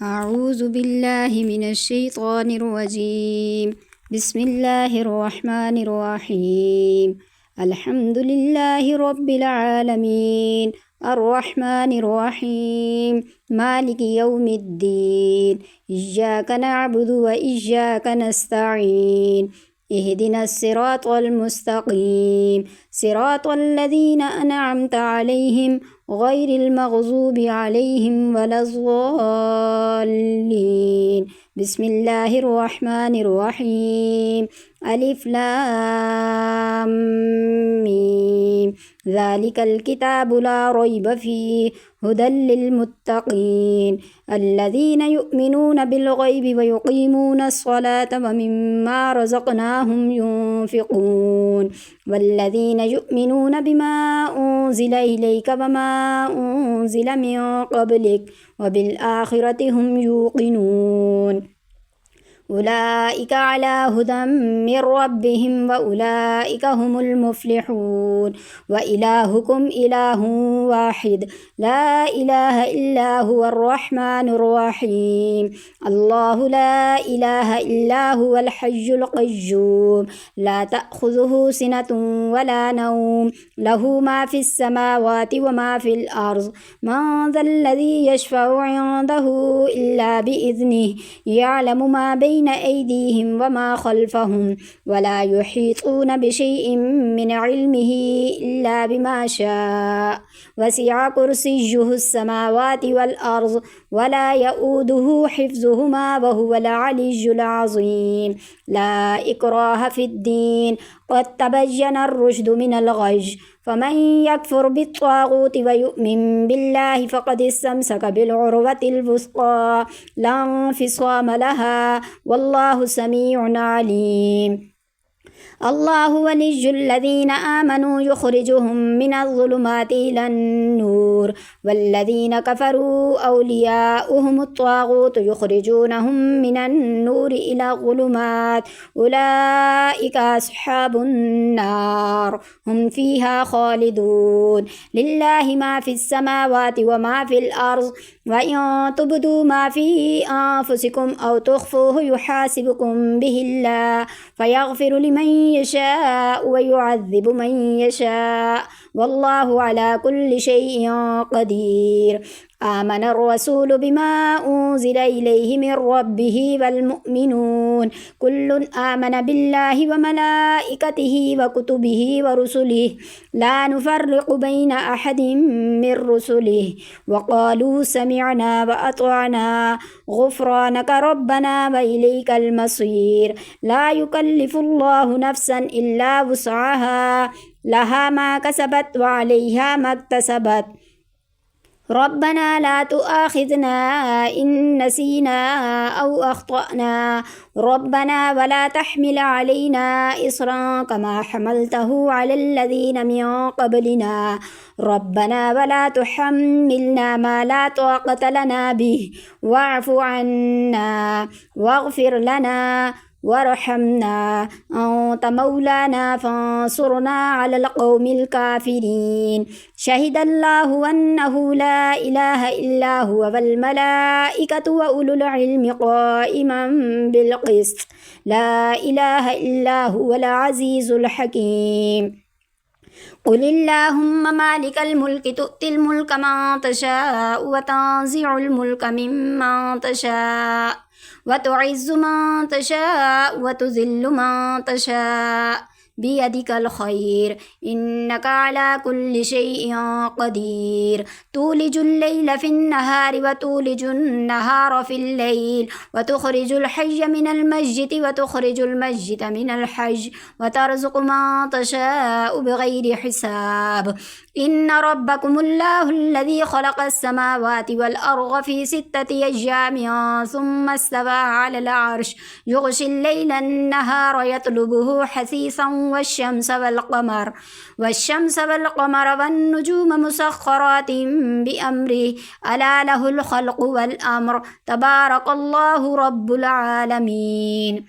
أعوذ بالله من الشيطان الرجيم. بسم الله الرحمن الرحيم. الحمد لله رب العالمين الرحمن الرحيم مالك يوم الدين. إياك نعبد وإياك نستعين. اهدنا الصراط المستقيم صراط الذين أنعمت عليهم غير المغضوب عليهم ولا الضالين. بسم الله الرحمن الرحيم. ألف لام ميم. ذلك الكتاب لا ريب فيه هدى للمتقين الذين يؤمنون بالغيب ويقيمون الصلاة ومما رزقناهم ينفقون والذين يؤمنون بما أنزل إليك وما أنزل من قبلك وبالآخرة هم يوقنون أولئك على هدى من ربهم وأولئك هم المفلحون. وإلهكم إله واحد لا إله إلا هو الرحمن الرحيم. الله لا إله إلا هو الحي القيوم لا تأخذه سنة ولا نوم له ما في السماوات وما في الأرض. من ذا الذي يشفع عنده إلا بإذنه يعلم ما بين أيديهم وما خلفهم ولا يحيطون بشيء من علمه إلا بما شاء. وسع كرسيه السماوات والأرض ولا يؤوده حفظهما وهو العلي العظيم. لا إكراه في الدين قد تبين الرشد من الغي فمن يكفر بالطاغوت ويؤمن بالله فقد استمسك بالعروة الوثقى لا انفصام لها والله سميع عليم. الله ولي الذين آمنوا يخرجهم من الظلمات إلى النور والذين كفروا أولياؤهم الطاغوت يخرجونهم من النور إلى الظلمات أولئك أصحاب النار هم فيها خالدون. لله ما في السماوات وما في الأرض وإن تبدوا ما في أنفسكم أو تخفوه يحاسبكم به الله فيغفر لمن يشاء ويعذب من يشاء والله على كل شيء قدير. آمن الرسول بما أنزل إليه من ربه والمؤمنون كل آمن بالله وملائكته وكتبه ورسله لا نفرق بين أحد من رسله وقالوا سمعنا وأطعنا غفرانك ربنا وإليك المصير. لا يكلف الله نفسا إلا وسعها لها ما كسبت وعليها ما اكتسبت. ربنا لا تؤاخذنا إن نسينا أو أخطأنا ربنا ولا تحمل علينا إصرا كما حملته على الذين من قبلنا ربنا ولا تحملنا ما لا طاقة لنا به واعف عنا واغفر لنا وارحمنا أنت مولانا فانصرنا على القوم الكافرين. شهد الله أنه لا إله إلا هو والملائكة وأولو العلم قائما بالقسط لا إله إلا هو العزيز الحكيم. قل اللهم مالك الملك تؤتي الملك من تشاء وتنزع الملك ممن تشاء وتعز من تشاء وتذل من تشاء بيدك الخير إنك على كل شيء قدير. تولج الليل في النهار وتولج النهار في الليل وتخرج الحي من الميت وتخرج الميت من الحي وترزق من تشاء بغير حساب. إن ربكم الله الذي خلق السماوات والأرض في 6 أيام ثم استوى على العرش يغشي الليل النهار يطلبه حثيثا والشمس والقمر والنجوم مسخرات بأمره ألا له الخلق والأمر تبارك الله رب العالمين.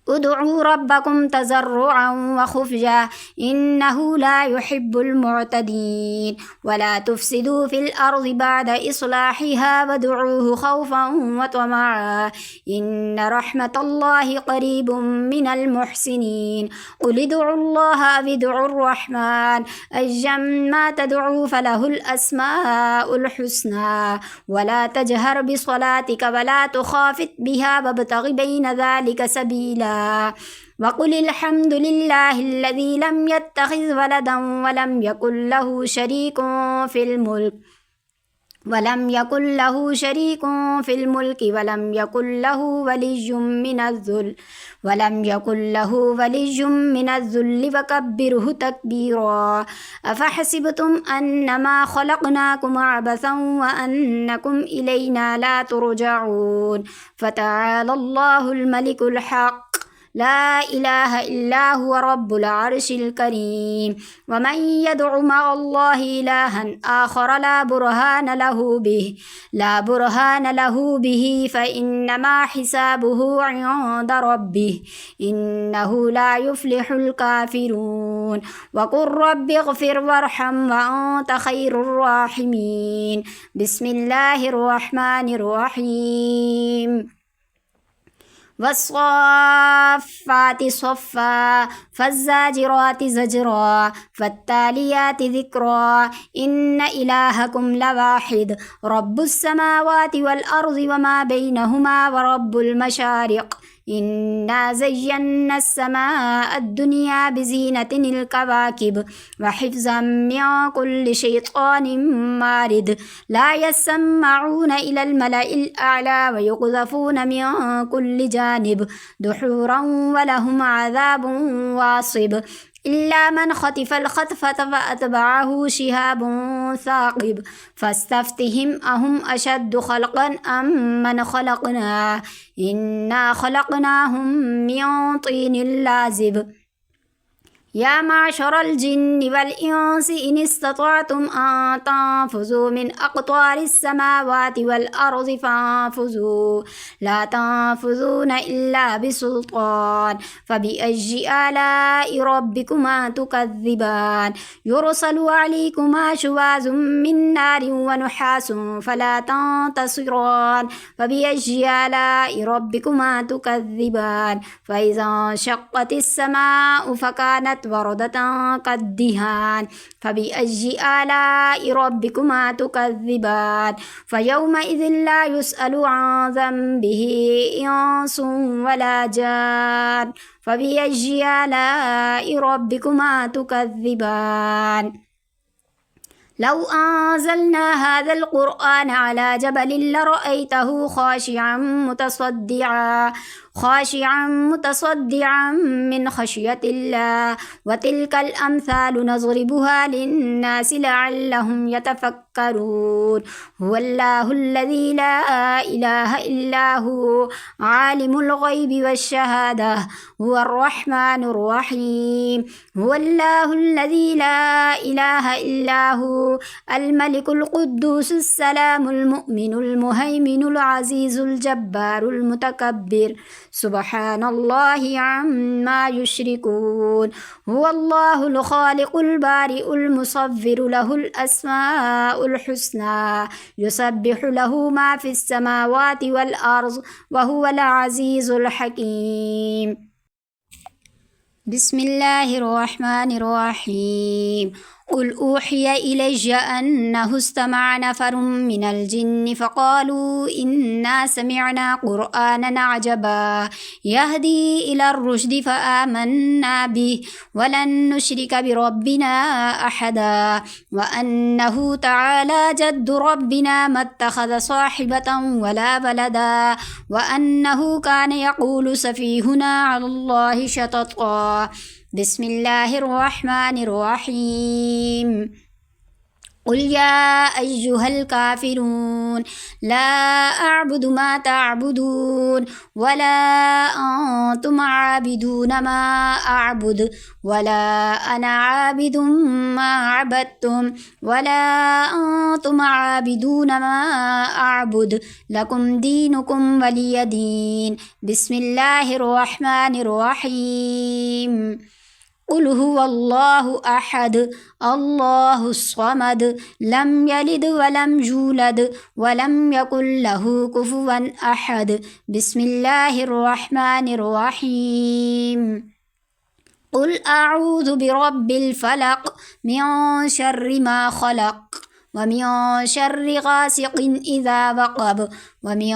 ادعوا ربكم تضرعا وخفيا إنه لا يحب المعتدين ولا تفسدوا في الأرض بعد إصلاحها وادعوه خوفا وطمعا إن رحمة الله قريب من المحسنين قل ادعوا الله أو ادعوا الرحمن أيا ما تدعوا فله الأسماء الحسنى ولا تجهر بصلاتك ولا تخافت بها وابتغ بين ذلك سبيلا وقل الحمد لله الذي لم يتخذ ولدا ولم يكن له شريك في الملك ولم يكن له ولي من الذل وكبره تكبيرا أفحسبتم أنما خلقناكم عبثا وأنكم إلينا لا ترجعون فتعالى الله الملك الحق لا إله إلا هو رب العرش الكريم ومن يدع مع الله إلها آخر لا برهان له به فإنما حسابه عند ربه إنه لا يفلح الكافرون وقل رب اغفر وارحم وأنت خير الراحمين بسم الله الرحمن الرحيم والصافات صفا فالزاجرات زجرا فالتاليات ذكرا إن إلهكم لواحد رب السماوات والأرض وما بينهما ورب المشارق إنا زينا السماء الدنيا بزينة الكواكب وحفظا من كل شيطان مارد لا يسمعون إلى الملأ الأعلى ويقذفون من كل جانب دحورا ولهم عذاب واصب إلا من خطف الخطفة فأتبعه شهاب ثاقب فاستفتهم أهم أشد خلقا أم من خلقنا إنا خلقناهم من طين لازب يا معشر الجن والإنس إن استطعتم أن تنفذوا من أقطار السماوات والأرض فانفذوا لا تنفذون إلا بسلطان فبأي آلاء ربكما تكذبان يرسل عليكما شواظ من نار ونحاس فلا تنتصران فبأي آلاء ربكما تكذبان فإذا انشقت السماء فكانت وردة كالدهان فبأي آلاء ربكما تكذبان فيومئذ لا يسأل عن ذنبه إنس ولا جان فبأي آلاء ربكما تكذبان لو أنزلنا هذا القرآن على جبل لرأيته خاشعا متصدعا من خشية الله وتلك الأمثال نضربها للناس لعلهم يتفكرون هو الله الذي لا إله إلا هو عالم الغيب والشهادة هو الرحمن الرحيم هو الله الذي لا إله إلا هو الملك القدوس السلام المؤمن المهيمن العزيز الجبار المتكبر سبحان الله عما يشركون هو الله الخالق البارئ المصور له الأسماء الحسنى يسبح له ما في السماوات والأرض وهو العزيز الحكيم بسم الله الرحمن الرحيم قل أوحي إلي أنه استمع نفر من الجن فقالوا إنا سمعنا قرآنا عجبا يهدي إلى الرشد فآمنا به ولن نشرك بربنا أحدا وأنه تعالى جد ربنا ما اتخذ صاحبة ولا ولدا وأنه كان يقول سفيهنا على الله شططا بسم الله الرحمن الرحيم قل يا أيها الكافرون لا أعبد ما تعبدون ولا أنتم عابدون ما أعبد ولا أنا عابد ما عبدتم ولا أنتم عابدون ما أعبد لكم دينكم ولي دين. بسم الله الرحمن الرحيم. قل هو الله أحد الله الصمد لم يلد ولم يولد ولم يكن له كفوا أحد. بسم الله الرحمن الرحيم. قل أعوذ برب الفلق من شر ما خلق ومن شر غاسق إذا وقب ومن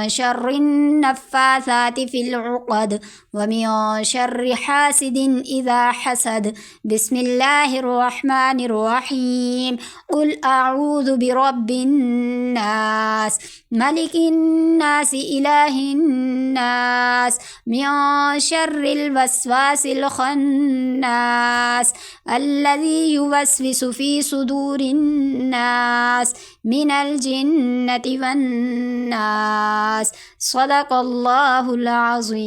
شر النفاثات في العقد ومن شر حاسد إذا حسد. بسم الله الرحمن الرحيم. قل أعوذ برب الناس ملك الناس إله الناس من شر الوسواس الخناس الذي يوسوس في صدور الناس من الجنة والناس. صدق الله العظيم.